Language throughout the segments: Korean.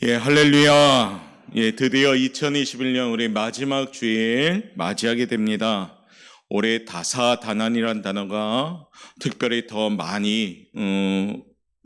할렐루야. 드디어 2021년 우리 마지막 주일 맞이하게 됩니다. 올해 다사다난이란 단어가 특별히 더 많이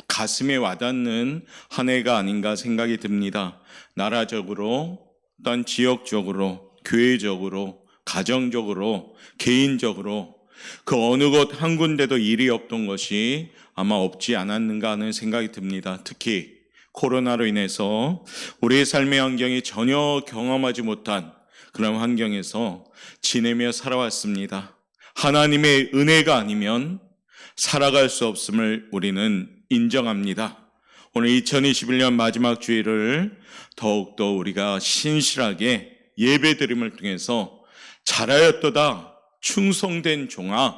가슴에 와닿는 한 해가 아닌가 생각이 듭니다. 나라적으로, 또한 지역적으로, 교회적으로, 가정적으로, 개인적으로 그 어느 곳 한 군데도 일이 없던 것이 아마 없지 않았는가 하는 생각이 듭니다. 특히 코로나로 인해서 우리의 삶의 환경이 전혀 경험하지 못한 그런 환경에서 지내며 살아왔습니다. 하나님의 은혜가 아니면 살아갈 수 없음을 우리는 인정합니다. 오늘 2021년 마지막 주일을 더욱더 우리가 신실하게 예배드림을 통해서 잘하였도다 충성된 종아,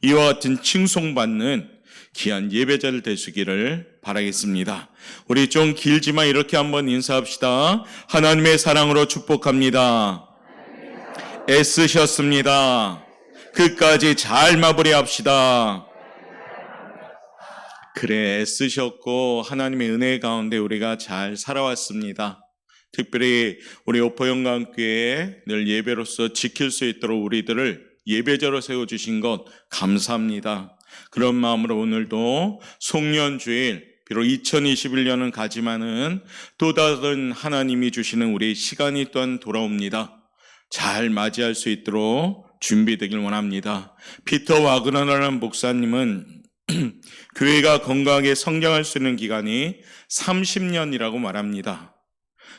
이와 같은 칭송받는 귀한 예배자를 되시기를 바라겠습니다. 우리 좀 길지만 이렇게 한번 인사합시다. 하나님의 사랑으로 축복합니다. 애쓰셨습니다. 끝까지 잘 마무리합시다. 그래, 애쓰셨고 하나님의 은혜 가운데 우리가 잘 살아왔습니다. 특별히 우리 오포영광교회 늘 예배로서 지킬 수 있도록 우리들을 예배자로 세워주신 것 감사합니다. 그런 마음으로 오늘도 송년주일, 비록 2021년은 가지만은 또 다른 하나님이 주시는 우리 시간이 또한 돌아옵니다. 잘 맞이할 수 있도록 준비되길 원합니다. 피터 와그너라는 목사님은 교회가 건강하게 성장할 수 있는 기간이 30년이라고 말합니다.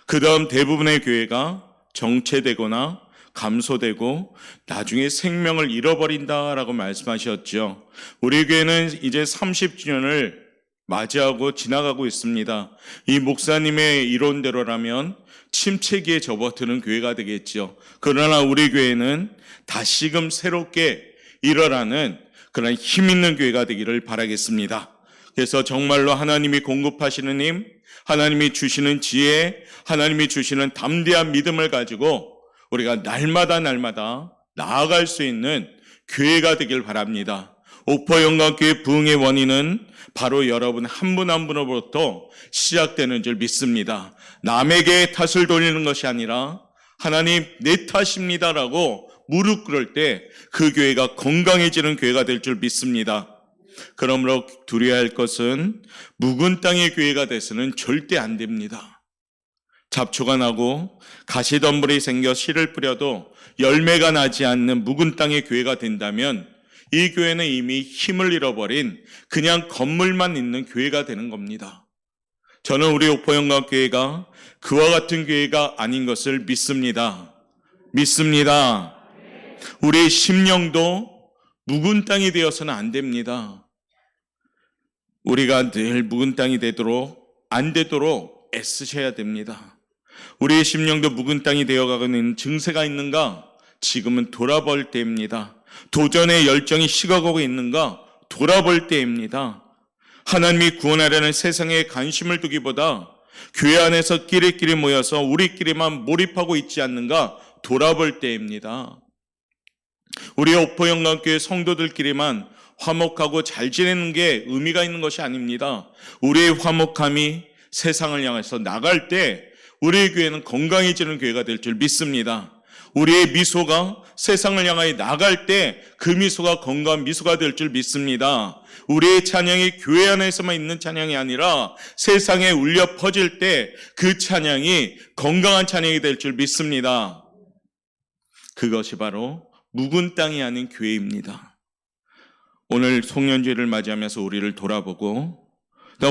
그 다음 대부분의 교회가 정체되거나 감소되고 나중에 생명을 잃어버린다라고 말씀하셨죠. 우리 교회는 이제 30주년을 맞이하고 지나가고 있습니다. 이 목사님의 이론대로라면 침체기에 접어드는 교회가 되겠죠. 그러나 우리 교회는 다시금 새롭게 일어나는 그런 힘 있는 교회가 되기를 바라겠습니다. 그래서 정말로 하나님이 공급하시는 힘, 하나님이 주시는 지혜, 하나님이 주시는 담대한 믿음을 가지고 우리가 날마다 나아갈 수 있는 교회가 되길 바랍니다. 옥포영광교회 부흥의 원인은 바로 여러분 한 분 한 분으로부터 시작되는 줄 믿습니다. 남에게 탓을 돌리는 것이 아니라 하나님 내 탓입니다라고 무릎 꿇을 때 그 교회가 건강해지는 교회가 될 줄 믿습니다. 그러므로 두려워할 것은 묵은 땅의 교회가 돼서는 절대 안 됩니다. 잡초가 나고 가시덤불이 생겨 씨를 뿌려도 열매가 나지 않는 묵은 땅의 교회가 된다면 이 교회는 이미 힘을 잃어버린 그냥 건물만 있는 교회가 되는 겁니다. 저는 우리 옥포영광교회가 그와 같은 교회가 아닌 것을 믿습니다. 우리의 심령도 묵은 땅이 되어서는 안 됩니다. 우리가 늘 묵은 땅이 안 되도록 애쓰셔야 됩니다. 우리의 심령도 묵은 땅이 되어가고 있는 증세가 있는가? 지금은 돌아볼 때입니다. 도전의 열정이 식어가고 있는가? 돌아볼 때입니다. 하나님이 구원하려는 세상에 관심을 두기보다 교회 안에서 끼리끼리 모여서 우리끼리만 몰입하고 있지 않는가? 돌아볼 때입니다. 우리 옥포영광교회 성도들끼리만 화목하고 잘 지내는 게 의미가 있는 것이 아닙니다. 우리의 화목함이 세상을 향해서 나갈 때 우리의 교회는 건강해지는 교회가 될 줄 믿습니다. 우리의 미소가 세상을 향하여 나갈 때 그 미소가 건강한 미소가 될 줄 믿습니다. 우리의 찬양이 교회 안에서만 있는 찬양이 아니라 세상에 울려 퍼질 때 그 찬양이 건강한 찬양이 될 줄 믿습니다. 그것이 바로 묵은 땅이 아닌 교회입니다. 오늘 송년주일을 맞이하면서 우리를 돌아보고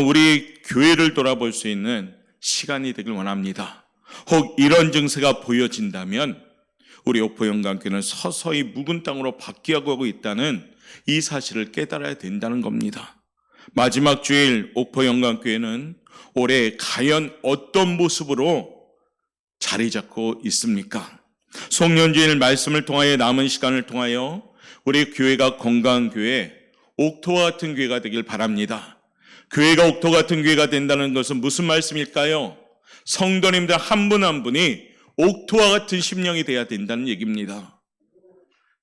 우리 교회를 돌아볼 수 있는 시간이 되길 원합니다. 혹 이런 증세가 보여진다면 우리 옥포영광교회는 서서히 묵은 땅으로 바뀌어가고 있다는 이 사실을 깨달아야 된다는 겁니다. 마지막 주일 옥포영광교회는 올해 과연 어떤 모습으로 자리 잡고 있습니까? 송년주일 말씀을 통하여 남은 시간을 통하여 우리 교회가 건강한 교회, 옥토와 같은 교회가 되길 바랍니다. 교회가 옥토 같은 교회가 된다는 것은 무슨 말씀일까요? 성도님들 한 분 한 분이 옥토와 같은 심령이 돼야 된다는 얘기입니다.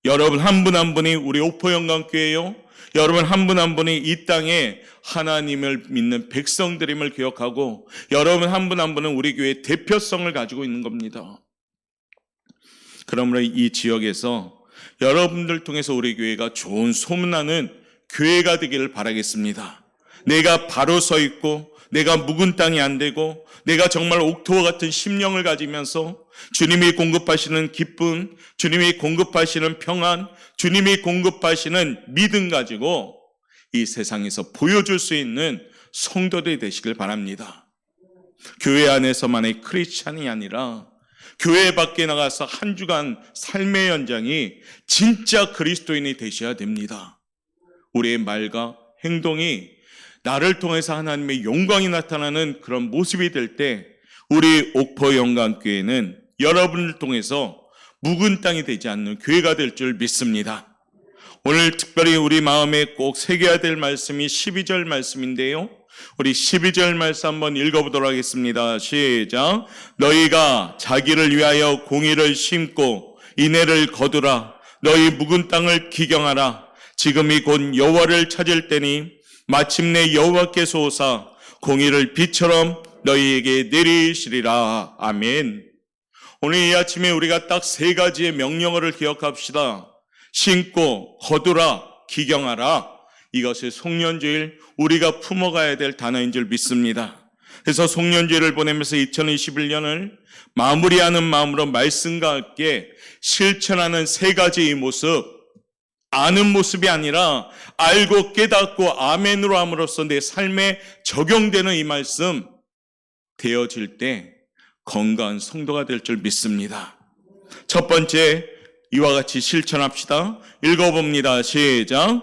여러분 한 분 한 분이 우리 옥포영광교회요, 여러분 한 분 한 분이 이 땅에 하나님을 믿는 백성들임을 기억하고 여러분 한 분 한 분은 우리 교회의 대표성을 가지고 있는 겁니다. 그러므로 이 지역에서 여러분들 통해서 우리 교회가 좋은 소문나는 교회가 되기를 바라겠습니다. 내가 바로 서 있고 내가 묵은 땅이 안 되고 내가 정말 옥토와 같은 심령을 가지면서 주님이 공급하시는 기쁨, 주님이 공급하시는 평안, 주님이 공급하시는 믿음 가지고 이 세상에서 보여줄 수 있는 성도들이 되시길 바랍니다. 교회 안에서만의 크리스찬이 아니라 교회 밖에 나가서 한 주간 삶의 현장이 진짜 그리스도인이 되셔야 됩니다. 우리의 말과 행동이 나를 통해서 하나님의 영광이 나타나는 그런 모습이 될 때 우리 옥포 영광교회는 여러분을 통해서 묵은 땅이 되지 않는 교회가 될 줄 믿습니다. 오늘 특별히 우리 마음에 꼭 새겨야 될 말씀이 12절 말씀인데요. 우리 12절 말씀 한번 읽어보도록 하겠습니다. 시작. 너희가 자기를 위하여 공의를 심고 인애를 거두라. 너희 묵은 땅을 기경하라. 지금이 곧 여호와를 찾을 때니 마침내 여호와께서 오사 공의를 빛처럼 너희에게 내리시리라. 아멘. 오늘 이 아침에 우리가 딱 세 가지의 명령어를 기억합시다. 심고 거두라, 기경하라. 이것이 송년주일 우리가 품어가야 될 단어인 줄 믿습니다. 그래서 송년주일을 보내면서 2021년을 마무리하는 마음으로 말씀과 함께 실천하는 세 가지의 모습, 아는 모습이 아니라 알고 깨닫고 아멘으로 함으로써 내 삶에 적용되는 이 말씀 되어질 때 건강한 성도가 될 줄 믿습니다. 첫 번째, 이와 같이 실천합시다. 읽어봅니다. 시작.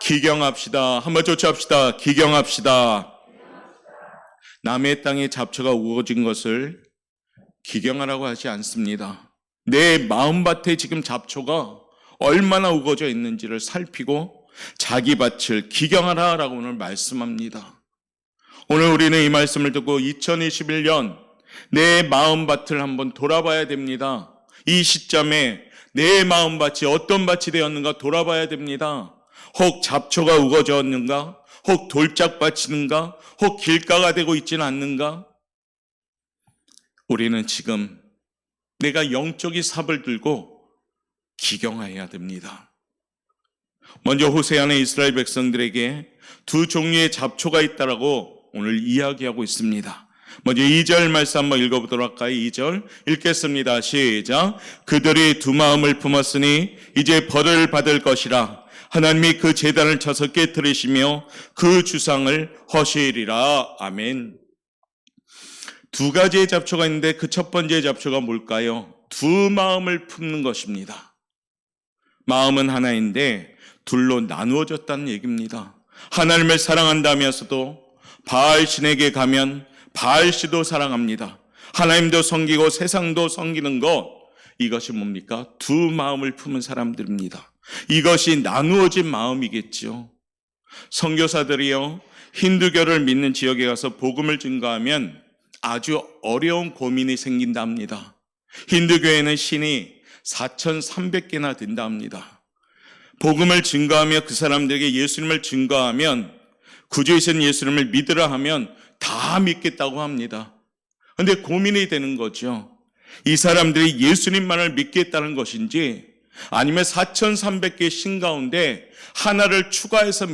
기경합시다. 한번 조치합시다. 기경합시다. 남의 땅에 잡초가 우거진 것을 기경하라고 하지 않습니다. 내 마음밭에 지금 잡초가 얼마나 우거져 있는지를 살피고 자기 밭을 기경하라라고 오늘 말씀합니다. 오늘 우리는 이 말씀을 듣고 2021년 내 마음밭을 한번 돌아봐야 됩니다. 이 시점에 내 마음밭이 어떤 밭이 되었는가 돌아봐야 됩니다. 혹 잡초가 우거졌는가? 혹 돌짝밭인가? 혹 길가가 되고 있지는 않는가? 우리는 지금 내가 영적인 삽을 들고 기경해야 됩니다. 먼저 호세아는 이스라엘 백성들에게 두 종류의 잡초가 있다라고 오늘 이야기하고 있습니다. 먼저 2절 말씀 한번 읽어보도록 할까요? 2절 읽겠습니다. 시작. 그들이 두 마음을 품었으니 이제 벌을 받을 것이라. 하나님이 그 제단을 쳐서 깨뜨리시며 그 주상을 허시리라. 아멘. 두 가지의 잡초가 있는데 그 첫 번째 잡초가 뭘까요? 두 마음을 품는 것입니다. 마음은 하나인데 둘로 나누어졌다는 얘기입니다. 하나님을 사랑한다면서도 바알신에게 가면 바알씨도 사랑합니다. 하나님도 섬기고 세상도 섬기는 것, 이것이 뭡니까? 두 마음을 품은 사람들입니다. 이것이 나누어진 마음이겠죠. 선교사들이요, 힌두교를 믿는 지역에 가서 복음을 증거하면 아주 어려운 고민이 생긴다 합니다. 힌두교에는 신이 4,300개나 된다 합니다. 복음을 증거하며 그 사람들에게 예수님을 증거하면 구주이신 예수님을 믿으라 하면 다 믿겠다고 합니다. 그런데 고민이 되는 거죠. 이 사람들이 예수님만을 믿겠다는 것인지 아니면 4,300개 신 가운데 하나를 추가해서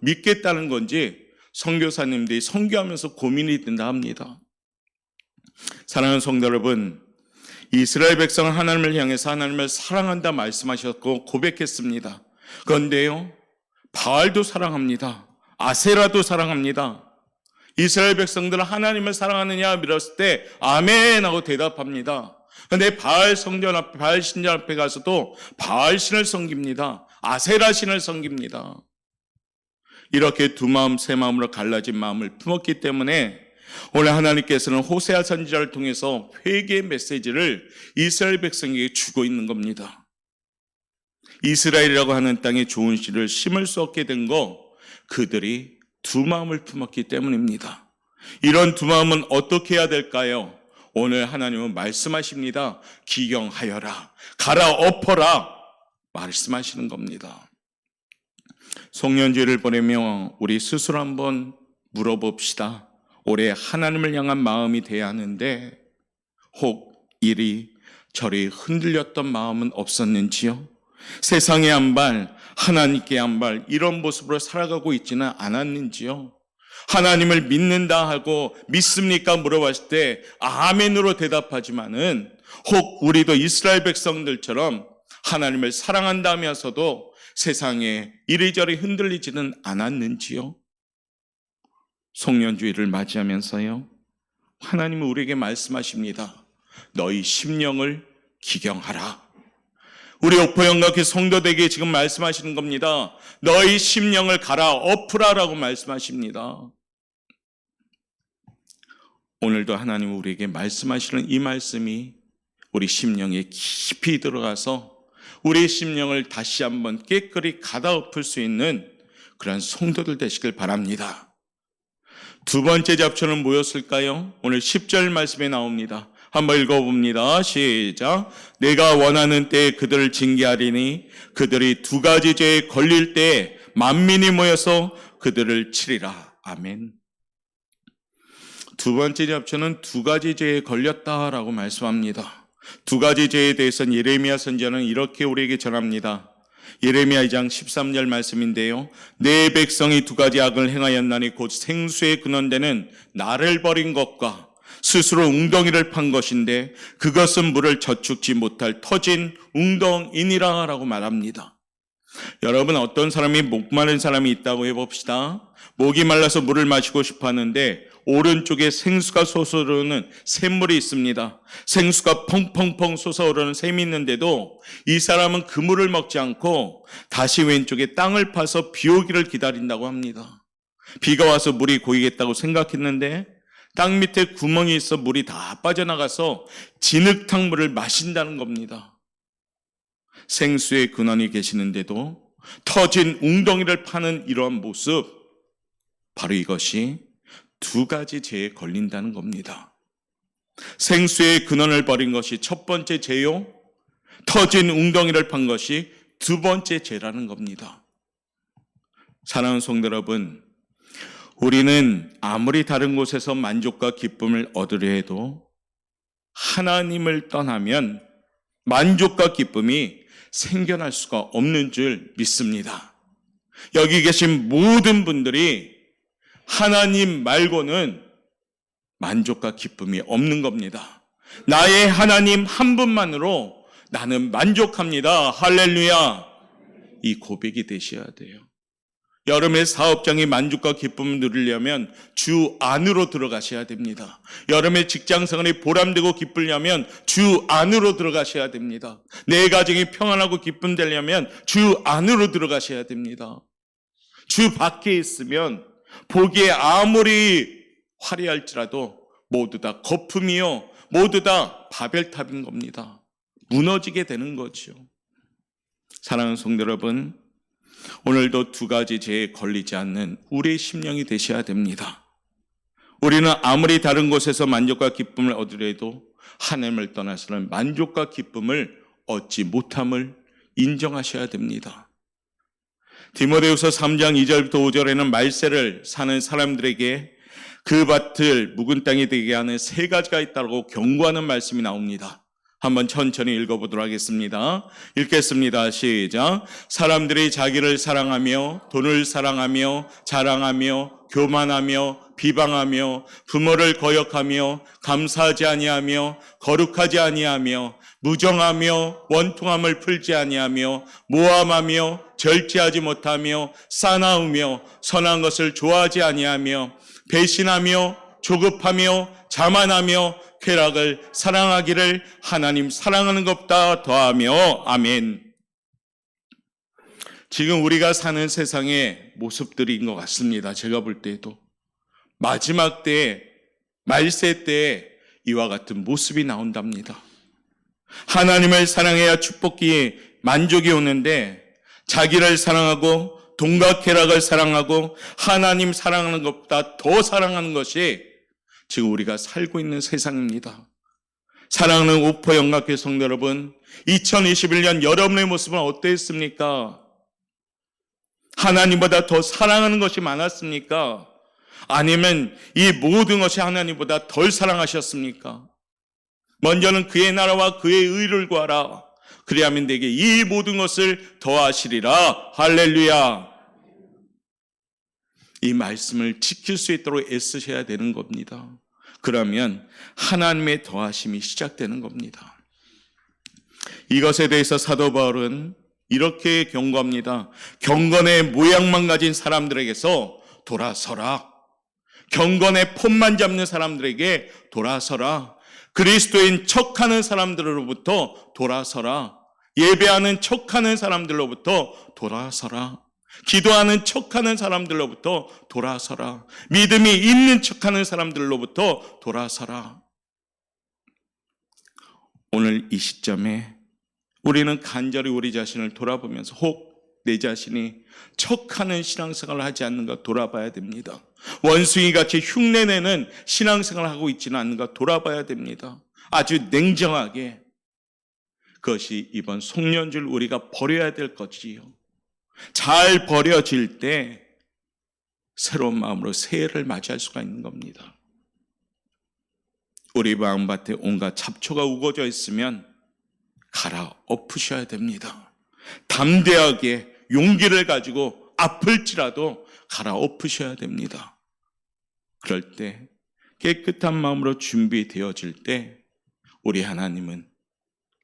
믿겠다는 건지 선교사님들이 선교하면서 고민이 된다 합니다. 사랑하는 성도 여러분, 이스라엘 백성은 하나님을 향해서 하나님을 사랑한다 말씀하셨고 고백했습니다. 그런데요, 바알도 사랑합니다. 아세라도 사랑합니다. 이스라엘 백성들은 하나님을 사랑하느냐 물었을 때 아멘 하고 대답합니다. 그런데 바알 성전 앞에, 바알 신전 앞에 가서도 바알 신을 섬깁니다. 아세라 신을 섬깁니다. 이렇게 두 마음 세 마음으로 갈라진 마음을 품었기 때문에 오늘 하나님께서는 호세아 선지자를 통해서 회개의 메시지를 이스라엘 백성에게 주고 있는 겁니다. 이스라엘이라고 하는 땅에 좋은 씨를 심을 수 없게 된 거 그들이 두 마음을 품었기 때문입니다. 이런 두 마음은 어떻게 해야 될까요? 오늘 하나님은 말씀하십니다. 기경하여라, 갈아엎어라 말씀하시는 겁니다. 송년주의를 보내며 우리 스스로 한번 물어봅시다. 올해 하나님을 향한 마음이 돼야 하는데 혹 이리 저리 흔들렸던 마음은 없었는지요? 세상에 한 발, 하나님께 한 발, 이런 모습으로 살아가고 있지는 않았는지요? 하나님을 믿는다 하고 믿습니까? 물어봤을 때 아멘으로 대답하지만은 혹 우리도 이스라엘 백성들처럼 하나님을 사랑한다면서도 세상에 이리저리 흔들리지는 않았는지요? 송년주의를 맞이하면서요, 하나님은 우리에게 말씀하십니다. 너희 심령을 기경하라. 우리 오포영각의 성도들에게 지금 말씀하시는 겁니다. 너희 심령을 갈아엎으라라고 말씀하십니다. 오늘도 하나님은 우리에게 말씀하시는 이 말씀이 우리 심령에 깊이 들어가서 우리의 심령을 다시 한번 깨끗이 갈아엎을 수 있는 그런 성도들 되시길 바랍니다. 두 번째 잡초는 뭐였을까요? 오늘 10절 말씀에 나옵니다. 한번 읽어봅니다. 시작. 내가 원하는 때에 그들을 징계하리니 그들이 두 가지 죄에 걸릴 때에 만민이 모여서 그들을 치리라. 아멘. 두 번째 잡초는 두 가지 죄에 걸렸다라고 말씀합니다. 두 가지 죄에 대해서는 예레미야 선지자는 이렇게 우리에게 전합니다. 예레미야 2장 13절 말씀인데요. 내 백성이 두 가지 악을 행하였나니 곧 생수의 근원되는 나를 버린 것과 스스로 웅덩이를 판 것인데 그것은 물을 저축지 못할 터진 웅덩이니라 라고 말합니다. 여러분, 어떤 사람이 목마른 사람이 있다고 해봅시다. 목이 말라서 물을 마시고 싶어 하는데 오른쪽에 생수가 솟아오르는 샘물이 있습니다. 생수가 펑펑펑 솟아오르는 샘이 있는데도 이 사람은 그 물을 먹지 않고 다시 왼쪽에 땅을 파서 비 오기를 기다린다고 합니다. 비가 와서 물이 고이겠다고 생각했는데 땅 밑에 구멍이 있어 물이 다 빠져나가서 진흙탕 물을 마신다는 겁니다. 생수의 근원이 계시는데도 터진 웅덩이를 파는 이러한 모습, 바로 이것이 두 가지 죄에 걸린다는 겁니다. 생수의 근원을 버린 것이 첫 번째 죄요, 터진 웅덩이를 판 것이 두 번째 죄라는 겁니다. 사랑하는 성도 여러분, 우리는 아무리 다른 곳에서 만족과 기쁨을 얻으려 해도 하나님을 떠나면 만족과 기쁨이 생겨날 수가 없는 줄 믿습니다. 여기 계신 모든 분들이 하나님 말고는 만족과 기쁨이 없는 겁니다. 나의 하나님 한 분만으로 나는 만족합니다. 할렐루야. 이 고백이 되셔야 돼요. 여러분의 사업장의 만족과 기쁨을 누리려면 주 안으로 들어가셔야 됩니다. 여러분의 직장생활이 보람되고 기쁘려면 주 안으로 들어가셔야 됩니다. 내 가정이 평안하고 기쁨 되려면 주 안으로 들어가셔야 됩니다. 주 밖에 있으면 보기에 아무리 화려할지라도 모두 다 거품이요, 모두 다 바벨탑인 겁니다. 무너지게 되는 거죠. 사랑하는 성도 여러분, 오늘도 두 가지 죄에 걸리지 않는 우리의 심령이 되셔야 됩니다. 우리는 아무리 다른 곳에서 만족과 기쁨을 얻으려 해도 하나님을 떠나서는 만족과 기쁨을 얻지 못함을 인정하셔야 됩니다. 디모데후서 3장 2절부터 5절에는 말세를 사는 사람들에게 그 밭을 묵은 땅이 되게 하는 세 가지가 있다고 경고하는 말씀이 나옵니다. 한번 천천히 읽어보도록 하겠습니다. 읽겠습니다. 시작. 사람들이 자기를 사랑하며 돈을 사랑하며 자랑하며 교만하며 비방하며 부모를 거역하며 감사하지 아니하며 거룩하지 아니하며 무정하며 원통함을 풀지 아니하며 모함하며 절제하지 못하며 싸나우며 선한 것을 좋아하지 아니하며 배신하며 조급하며 자만하며 쾌락을 사랑하기를 하나님 사랑하는 것보다 더하며. 아멘. 지금 우리가 사는 세상의 모습들인 것 같습니다. 제가 볼 때에도 마지막 때에, 말세 때에 이와 같은 모습이 나온답니다. 하나님을 사랑해야 축복이 만족이 오는데 자기를 사랑하고 돈과 쾌락을 사랑하고 하나님 사랑하는 것보다 더 사랑하는 것이 지금 우리가 살고 있는 세상입니다. 사랑하는 오포 영각교회 성도 여러분, 2021년 여러분의 모습은 어땠습니까? 하나님보다 더 사랑하는 것이 많았습니까? 아니면 이 모든 것이 하나님보다 덜 사랑하셨습니까? 먼저는 그의 나라와 그의 의를 구하라. 그리하면 내게 이 모든 것을 더하시리라. 할렐루야. 이 말씀을 지킬 수 있도록 애쓰셔야 되는 겁니다. 그러면 하나님의 더하심이 시작되는 겁니다. 이것에 대해서 사도 바울은 이렇게 경고합니다. 경건의 모양만 가진 사람들에게서 돌아서라. 경건의 폼만 잡는 사람들에게 돌아서라. 그리스도인 척하는 사람들로부터 돌아서라. 예배하는 척하는 사람들로부터 돌아서라. 기도하는 척하는 사람들로부터 돌아서라. 믿음이 있는 척하는 사람들로부터 돌아서라. 오늘 이 시점에 우리는 간절히 우리 자신을 돌아보면서 혹 내 자신이 척하는 신앙생활을 하지 않는가 돌아봐야 됩니다. 원숭이같이 흉내내는 신앙생활을 하고 있지는 않는가 돌아봐야 됩니다. 아주 냉정하게. 그것이 이번 송년주를 우리가 버려야 될 것이요. 잘 버려질 때 새로운 마음으로 새해를 맞이할 수가 있는 겁니다. 우리 마음밭에 온갖 잡초가 우거져 있으면 갈아엎으셔야 됩니다. 담대하게 용기를 가지고 아플지라도 갈아엎으셔야 됩니다. 그럴 때 깨끗한 마음으로 준비되어질 때 우리 하나님은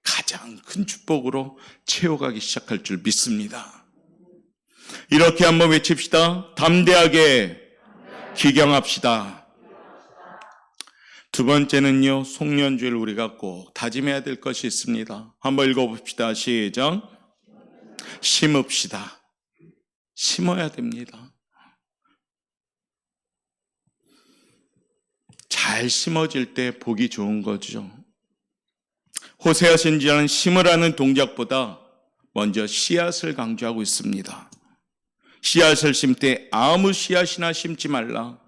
가장 큰 축복으로 채워가기 시작할 줄 믿습니다. 이렇게 한번 외칩시다. 담대하게 기경합시다. 두 번째는요, 송년주일 우리가 꼭 다짐해야 될 것이 있습니다. 한번 읽어봅시다. 시작. 심읍시다. 심어야 됩니다. 잘 심어질 때 보기 좋은 거죠. 호세아 선지자는 심으라는 동작보다 먼저 씨앗을 강조하고 있습니다. 씨앗을 심을 때 아무 씨앗이나 심지 말라.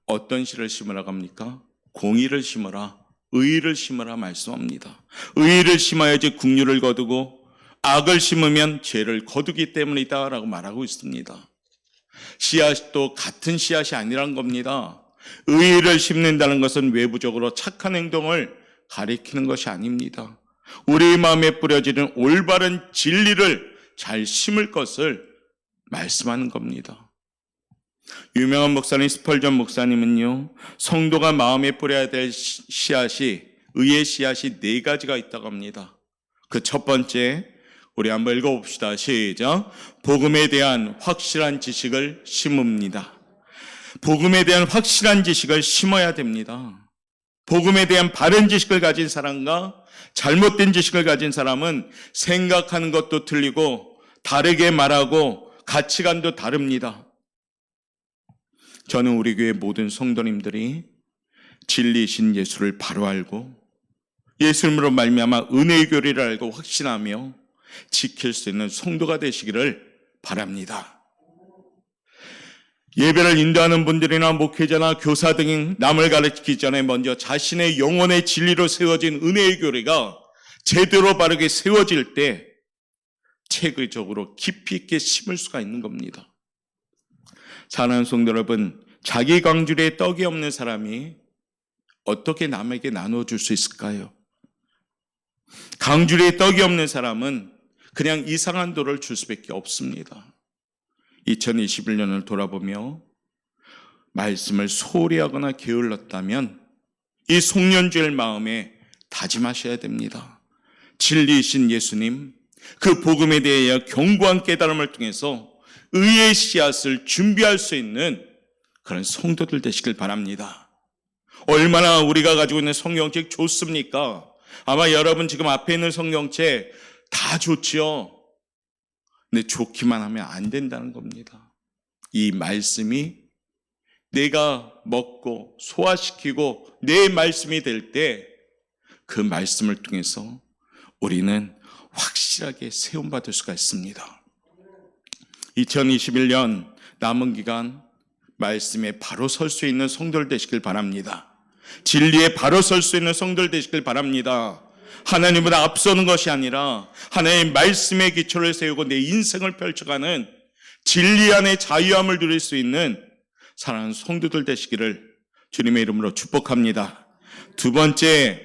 어떤 씨를 심으라고 합니까? 공의를 심어라, 의를 심어라 말씀합니다. 의를 심어야지 국류를 거두고 악을 심으면 죄를 거두기 때문이다 라고 말하고 있습니다. 씨앗도 같은 씨앗이 아니란 겁니다. 의를 심는다는 것은 외부적으로 착한 행동을 가리키는 것이 아닙니다. 우리 마음에 뿌려지는 올바른 진리를 잘 심을 것을 말씀하는 겁니다. 유명한 목사님 스펄전 목사님은요, 성도가 마음에 뿌려야 될 씨앗이, 의의 씨앗이 4가지가 있다고 합니다. 그 첫 번째, 우리 한번 읽어봅시다. 시작. 복음에 대한 확실한 지식을 심읍니다. 복음에 대한 확실한 지식을 심어야 됩니다. 복음에 대한 바른 지식을 가진 사람과 잘못된 지식을 가진 사람은 생각하는 것도 틀리고 다르게 말하고 가치관도 다릅니다. 저는 우리 교회 모든 성도님들이 진리이신 예수를 바로 알고 예수님으로 말미암아 은혜의 교리를 알고 확신하며 지킬 수 있는 성도가 되시기를 바랍니다. 예배를 인도하는 분들이나 목회자나 교사 등이 남을 가르치기 전에 먼저 자신의 영혼의 진리로 세워진 은혜의 교리가 제대로 바르게 세워질 때 체계적으로 깊이 있게 심을 수가 있는 겁니다. 사랑하는 성도 여러분, 자기 광주리에 떡이 없는 사람이 어떻게 남에게 나눠줄 수 있을까요? 광주리에 떡이 없는 사람은 그냥 이상한 돌을 줄 수밖에 없습니다. 2021년을 돌아보며 말씀을 소홀히 하거나 게을렀다면 이 송년주일 마음에 다짐하셔야 됩니다. 진리이신 예수님, 그 복음에 대하여 견고한 깨달음을 통해서 의의 씨앗을 준비할 수 있는 그런 성도들 되시길 바랍니다. 얼마나 우리가 가지고 있는 성경책 좋습니까? 아마 여러분 지금 앞에 있는 성경책 다 좋지요. 근데 좋기만 하면 안 된다는 겁니다. 이 말씀이 내가 먹고 소화시키고 내 말씀이 될 때 그 말씀을 통해서 우리는 확실하게 세움받을 수가 있습니다. 2021년 남은 기간 말씀에 바로 설 수 있는 성도들 되시길 바랍니다. 진리에 바로 설 수 있는 성도들 되시길 바랍니다. 하나님보다 앞서는 것이 아니라 하나님의 말씀의 기초를 세우고 내 인생을 펼쳐가는 진리 안에 자유함을 누릴 수 있는 사랑하는 성도들 되시기를 주님의 이름으로 축복합니다. 두 번째,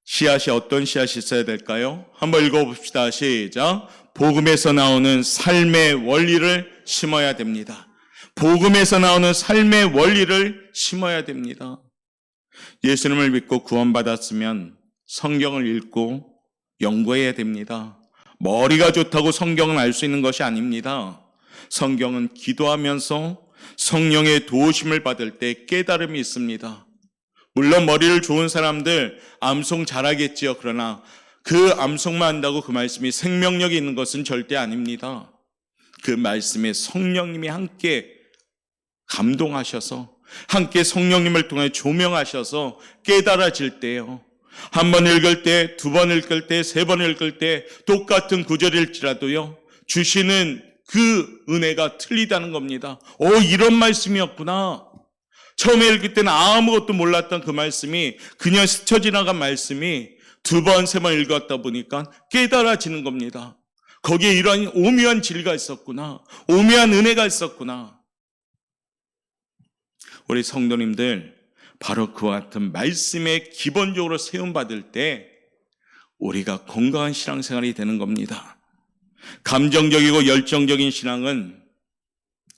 씨앗이 어떤 씨앗이 있어야 될까요? 한번 읽어봅시다. 시작. 복음에서 나오는 삶의 원리를 심어야 됩니다. 복음에서 나오는 삶의 원리를 심어야 됩니다. 예수님을 믿고 구원받았으면 성경을 읽고 연구해야 됩니다. 머리가 좋다고 성경을 알 수 있는 것이 아닙니다. 성경은 기도하면서 성령의 도우심을 받을 때 깨달음이 있습니다. 물론 머리를 좋은 사람들 암송 잘하겠지요. 그러나 그 암송만 한다고 그 말씀이 생명력이 있는 것은 절대 아닙니다. 그 말씀에 성령님이 함께 감동하셔서 함께 성령님을 통해 조명하셔서 깨달아질 때요. 한 번 읽을 때, 두 번 읽을 때, 세 번 읽을 때 똑같은 구절일지라도요. 주시는 그 은혜가 틀리다는 겁니다. 이런 말씀이었구나. 처음에 읽을 때는 아무것도 몰랐던 그 말씀이 그냥 스쳐 지나간 말씀이 두 번, 세 번 읽었다 보니까 깨달아지는 겁니다. 거기에 이런 오묘한 진리가 있었구나. 오묘한 은혜가 있었구나. 우리 성도님들 바로 그와 같은 말씀에 기본적으로 세움받을 때 우리가 건강한 신앙생활이 되는 겁니다. 감정적이고 열정적인 신앙은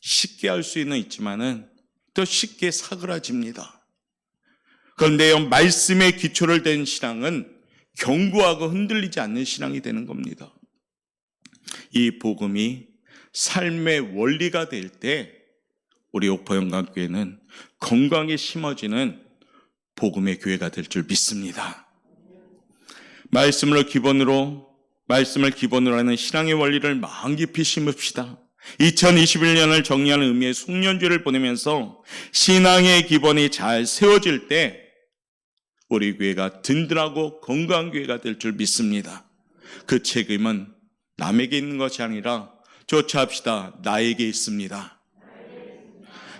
쉽게 할 수는 있지만은 또 쉽게 사그라집니다. 그런데 말씀에 기초를 댄 신앙은 견고하고 흔들리지 않는 신앙이 되는 겁니다. 이 복음이 삶의 원리가 될 때 우리 옥포영광교회는 건강에 심어지는 복음의 교회가 될 줄 믿습니다. 말씀을 기본으로 하는 신앙의 원리를 마음 깊이 심읍시다. 2021년을 정리하는 의미의 숙련주를 보내면서 신앙의 기본이 잘 세워질 때 우리 교회가 든든하고 건강한 교회가 될 줄 믿습니다. 그 책임은 남에게 있는 것이 아니라 조차합시다. 나에게 있습니다.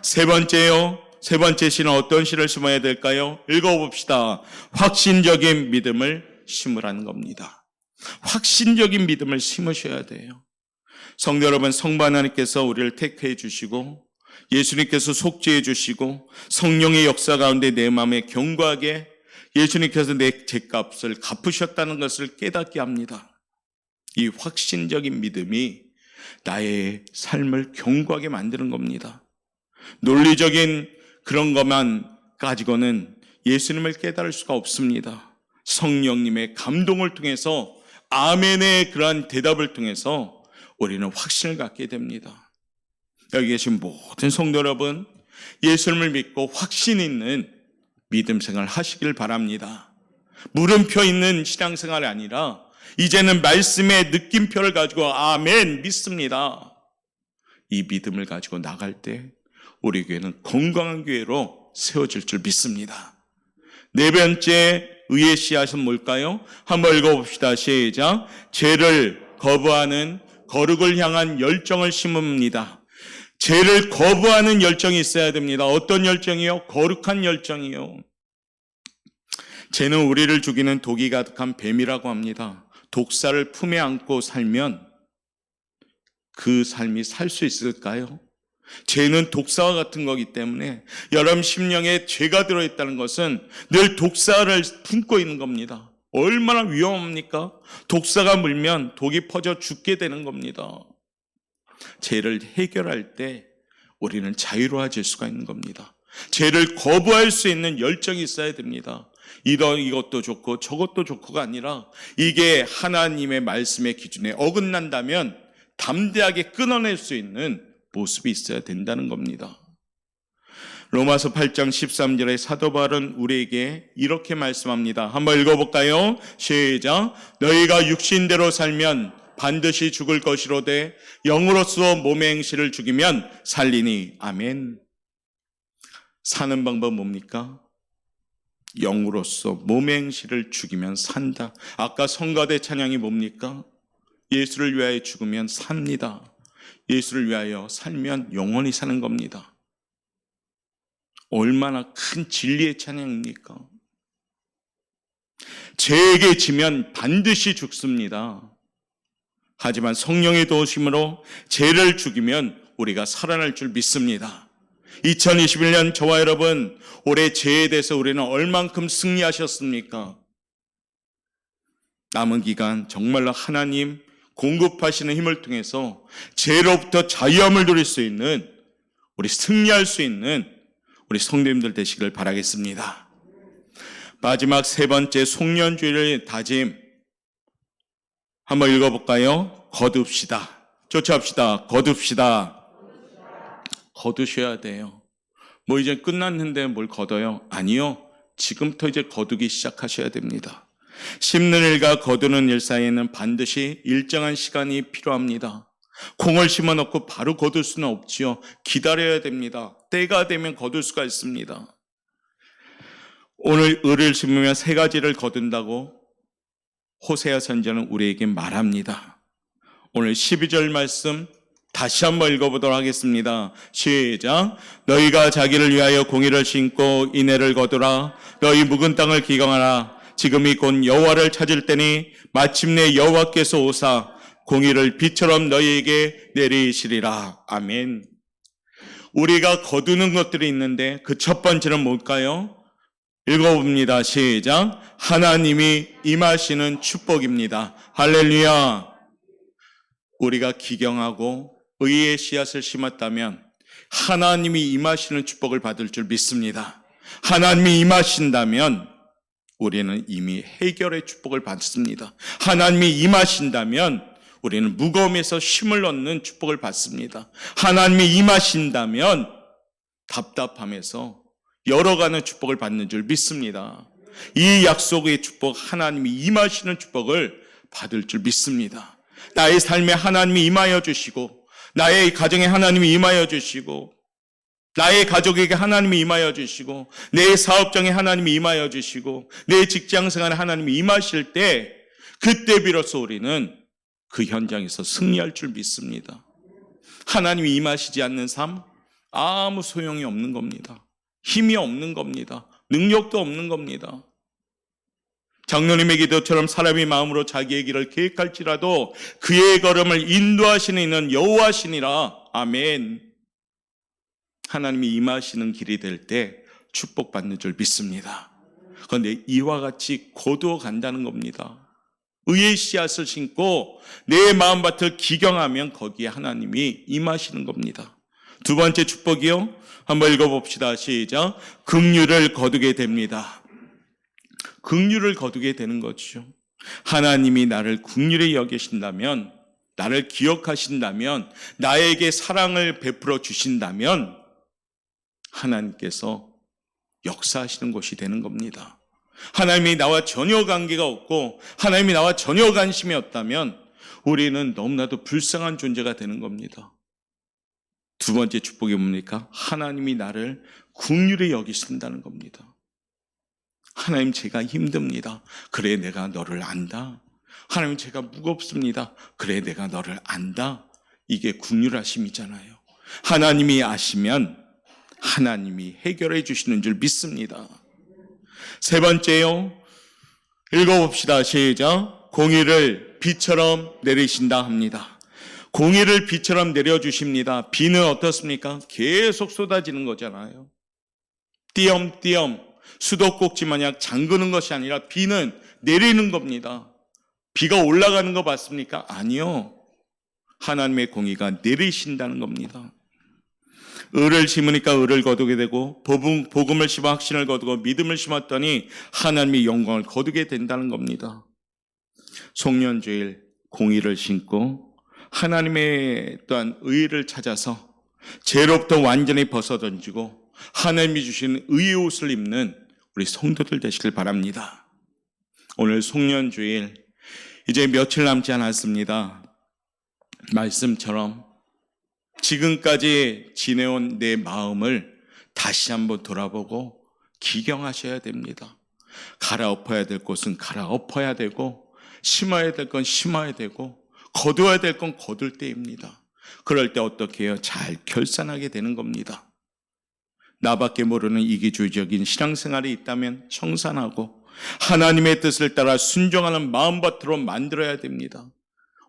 세 번째 씨는 어떤 씨를 심어야 될까요? 읽어봅시다. 확신적인 믿음을 심으라는 겁니다. 확신적인 믿음을 심으셔야 돼요. 성도 여러분, 성부 하나님께서 우리를 택해 주시고 예수님께서 속죄해 주시고 성령의 역사 가운데 내 마음에 견고하게 예수님께서 내 죄값을 갚으셨다는 것을 깨닫게 합니다. 이 확신적인 믿음이 나의 삶을 견고하게 만드는 겁니다. 논리적인 그런 것만 가지고는 예수님을 깨달을 수가 없습니다. 성령님의 감동을 통해서 아멘의 그러한 대답을 통해서 우리는 확신을 갖게 됩니다. 여기 계신 모든 성도 여러분, 예수님을 믿고 확신 있는 믿음 생활 하시길 바랍니다. 물음표 있는 신앙생활이 아니라 이제는 말씀의 느낌표를 가지고 아멘 믿습니다. 이 믿음을 가지고 나갈 때 우리 교회는 건강한 교회로 세워질 줄 믿습니다. 네 번째 의의 씨앗은 뭘까요? 한번 읽어봅시다. 시작. 죄를 거부하는 거룩을 향한 열정을 심읍니다. 죄를 거부하는 열정이 있어야 됩니다. 어떤 열정이요? 거룩한 열정이요. 죄는 우리를 죽이는 독이 가득한 뱀이라고 합니다. 독사를 품에 안고 살면 그 삶이 살 수 있을까요? 죄는 독사와 같은 거기 때문에 여러분 심령에 죄가 들어있다는 것은 늘 독사를 품고 있는 겁니다. 얼마나 위험합니까? 독사가 물면 독이 퍼져 죽게 되는 겁니다. 죄를 해결할 때 우리는 자유로워질 수가 있는 겁니다. 죄를 거부할 수 있는 열정이 있어야 됩니다. 이것도 좋고 저것도 좋고가 아니라 이게 하나님의 말씀의 기준에 어긋난다면 담대하게 끊어낼 수 있는 모습이 있어야 된다는 겁니다. 로마서 8장 13절에 사도 바울은 우리에게 이렇게 말씀합니다. 한번 읽어볼까요? 시작. 너희가 육신대로 살면 반드시 죽을 것이로되 영으로서 몸의 행실을 죽이면 살리니. 아멘. 사는 방법 뭡니까? 영으로서 몸의 행실을 죽이면 산다. 아까 성가대 찬양이 뭡니까? 예수를 위하여 죽으면 삽니다. 예수를 위하여 살면 영원히 사는 겁니다. 얼마나 큰 진리의 찬양입니까? 죄에게 지면 반드시 죽습니다. 하지만 성령의 도우심으로 죄를 죽이면 우리가 살아날 줄 믿습니다. 2021년 저와 여러분, 올해 죄에 대해서 우리는 얼만큼 승리하셨습니까? 남은 기간 정말로 하나님 공급하시는 힘을 통해서 죄로부터 자유함을 누릴 수 있는, 우리 승리할 수 있는 우리 성도님들 되시길 바라겠습니다. 마지막 세 번째 송년주일의 다짐 한번 읽어볼까요? 거둡시다. 쫓아합시다. 거둡시다. 거두셔야 돼요. 뭐 이제 끝났는데 뭘 거둬요? 아니요. 지금부터 이제 거두기 시작하셔야 됩니다. 심는 일과 거두는 일 사이에는 반드시 일정한 시간이 필요합니다. 콩을 심어 놓고 바로 거둘 수는 없지요. 기다려야 됩니다. 때가 되면 거둘 수가 있습니다. 오늘 을을 심으면 세 가지를 거둔다고 호세아 선지자는 우리에게 말합니다. 오늘 12절 말씀 다시 한번 읽어보도록 하겠습니다. 시작. 너희가 자기를 위하여 공의를 심고 인애를 거두라. 너희 묵은 땅을 기경하라. 지금이 곧 여호와를 찾을 때니 마침내 여호와께서 오사 공의를 비처럼 너희에게 내리시리라. 아멘. 우리가 거두는 것들이 있는데 그 첫 번째는 뭘까요? 읽어봅니다. 시작. 하나님이 임하시는 축복입니다. 할렐루야. 우리가 기경하고 의의 씨앗을 심었다면 하나님이 임하시는 축복을 받을 줄 믿습니다. 하나님이 임하신다면 우리는 이미 해결의 축복을 받습니다. 하나님이 임하신다면 우리는 무거움에서 쉼을 얻는 축복을 받습니다. 하나님이 임하신다면 답답함에서 열어가는 축복을 받는 줄 믿습니다. 이 약속의 축복, 하나님이 임하시는 축복을 받을 줄 믿습니다. 나의 삶에 하나님이 임하여 주시고, 나의 가정에 하나님이 임하여 주시고, 나의 가족에게 하나님이 임하여 주시고, 내 사업장에 하나님이 임하여 주시고, 내 직장생활에 하나님이 임하실 때, 그때 비로소 우리는 그 현장에서 승리할 줄 믿습니다. 하나님이 임하시지 않는 삶, 아무 소용이 없는 겁니다. 힘이 없는 겁니다. 능력도 없는 겁니다. 장로님의 기도처럼 사람이 마음으로 자기의 길을 계획할지라도 그의 걸음을 인도하시는 이는 여호와시니라. 아멘. 하나님이 임하시는 길이 될 때 축복받는 줄 믿습니다. 그런데 이와 같이 거두어 간다는 겁니다. 의의 씨앗을 심고 내 마음밭을 기경하면 거기에 하나님이 임하시는 겁니다. 두 번째 축복이요. 한번 읽어봅시다. 시작. 긍휼을 거두게 됩니다. 긍휼을 거두게 되는 거죠. 하나님이 나를 긍휼히 여기신다면, 나를 기억하신다면, 나에게 사랑을 베풀어 주신다면 하나님께서 역사하시는 것이 되는 겁니다. 하나님이 나와 전혀 관계가 없고 하나님이 나와 전혀 관심이 없다면 우리는 너무나도 불쌍한 존재가 되는 겁니다. 두 번째 축복이 뭡니까? 하나님이 나를 긍휼히 여기신다는 겁니다. 하나님, 제가 힘듭니다. 그래, 내가 너를 안다. 하나님, 제가 무겁습니다. 그래, 내가 너를 안다. 이게 긍휼하심이잖아요. 하나님이 아시면 하나님이 해결해 주시는 줄 믿습니다. 세 번째요. 읽어봅시다. 시작. 공의를 비처럼 내리신다 합니다. 공의를 비처럼 내려주십니다. 비는 어떻습니까? 계속 쏟아지는 거잖아요. 띄엄띄엄 수도꼭지 마냥 잠그는 것이 아니라 비는 내리는 겁니다. 비가 올라가는 거 봤습니까? 아니요. 하나님의 공의가 내리신다는 겁니다. 을을 심으니까 을을 거두게 되고, 복음을 심어 확신을 거두고 믿음을 심었더니 하나님의 영광을 거두게 된다는 겁니다. 송년주일 공의를 심고 하나님의 또한 의를 찾아서 죄로부터 완전히 벗어던지고 하나님이 주신 의의 옷을 입는 우리 성도들 되시길 바랍니다. 오늘 송년주일 이제 며칠 남지 않았습니다. 말씀처럼 지금까지 지내온 내 마음을 다시 한번 돌아보고 기경하셔야 됩니다. 갈아엎어야 될 곳은 갈아엎어야 되고, 심어야 될 건 심어야 되고, 거두어야 될 건 거둘 때입니다. 그럴 때 어떻게 해요? 잘 결산하게 되는 겁니다. 나밖에 모르는 이기주의적인 신앙생활이 있다면 청산하고 하나님의 뜻을 따라 순종하는 마음밭으로 만들어야 됩니다.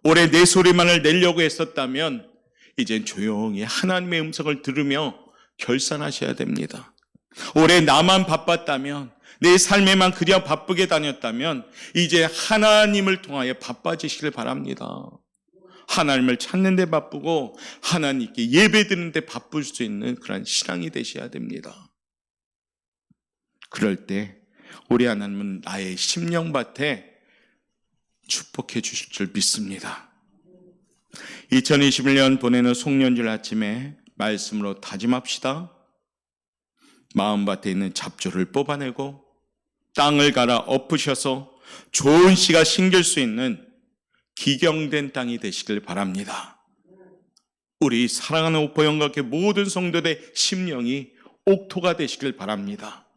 올해 내 소리만을 내려고 했었다면 이젠 조용히 하나님의 음성을 들으며 결산하셔야 됩니다. 올해 나만 바빴다면, 내 삶에만 그냥 바쁘게 다녔다면 이제 하나님을 통하여 바빠지시길 바랍니다. 하나님을 찾는 데 바쁘고 하나님께 예배드리는 데 바쁠 수 있는 그런 신앙이 되셔야 됩니다. 그럴 때 우리 하나님은 나의 심령밭에 축복해 주실 줄 믿습니다. 2021년 보내는 송년절 아침에 말씀으로 다짐합시다. 마음밭에 있는 잡초를 뽑아내고 땅을 갈아 엎으셔서 좋은 씨가 심길 수 있는 기경된 땅이 되시길 바랍니다. 우리 사랑하는 오포영각의 모든 성도들의 심령이 옥토가 되시길 바랍니다.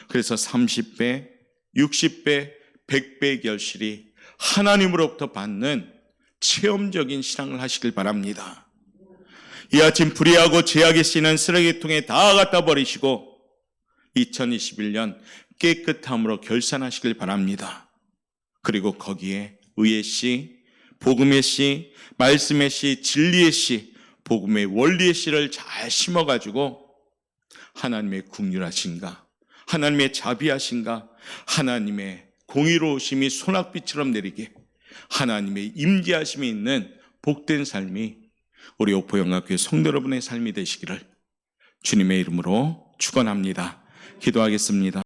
그래서 30배, 60배, 100배의 결실이 하나님으로부터 받는 체험적인 신앙을 하시길 바랍니다. 이 아침 불의하고 죄악이 씌는 쓰레기통에 다 갖다 버리시고 2021년 깨끗함으로 결산하시길 바랍니다. 그리고 거기에 의의 씨, 복음의 씨, 말씀의 씨, 진리의 씨, 복음의 원리의 씨를 잘 심어가지고 하나님의 긍휼하신가, 하나님의 자비하신가, 하나님의 공의로우심이 소낙비처럼 내리게 하나님의 임재하심이 있는 복된 삶이 우리 오포영각교회 성도 여러분의 삶이 되시기를 주님의 이름으로 축원합니다. 기도하겠습니다.